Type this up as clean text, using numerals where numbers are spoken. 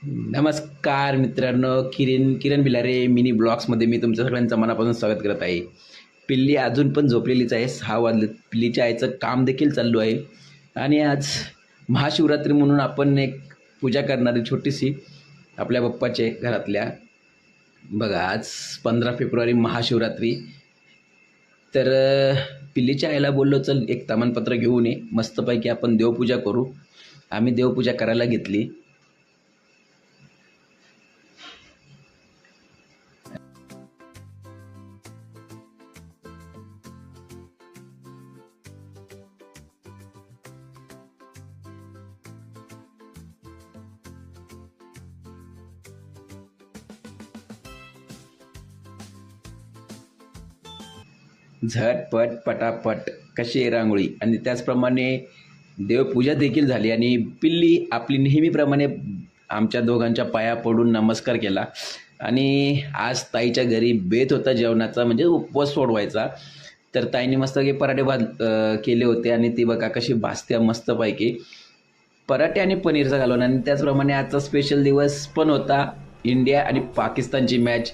नमस्कार मित्रांनो, किरण बिलारे मिनी ब्लॉग्समध्ये मी तुमच्या सगळ्यांचं मनापासून स्वागत करत आहे. पिल्ली अजून पण झोपलेलीच आहे. 6 वाजले. पिल्लीच्या आईचं काम देखील चालू आहे आणि आज महाशिवरात्री म्हणून आपण एक पूजा करणारी छोटीशी आपल्या बाप्पाचे घरातल्या. बघा, आज 15 फेब्रुवारी महाशिवरात्री. तर पिल्लीच्या आईला बोललो, चल एक तामणपत्र घेऊन ये, मस्तपैकी आपण देवपूजा करू. आम्ही देवपूजा करायला घेतली. झटपट पटापट कशी आहे रांगोळी, आणि त्याचप्रमाणे देवपूजा देखील झाली. आणि पिल्ली आपली नेहमीप्रमाणे आमच्या दोघांच्या पाया पडून नमस्कार केला. आणि आज ताईच्या घरी बेत होता जेवणाचा, म्हणजे उपवास सोडवायचा. तर ताईने मस्त पराठे केले होते आणि ती बघा कशी भाजत्या मस्तपैकी पराठे आणि पनीरचा घालून. आणि त्याचप्रमाणे आजचा स्पेशल दिवस पण होता, इंडिया आणि पाकिस्तानची मॅच.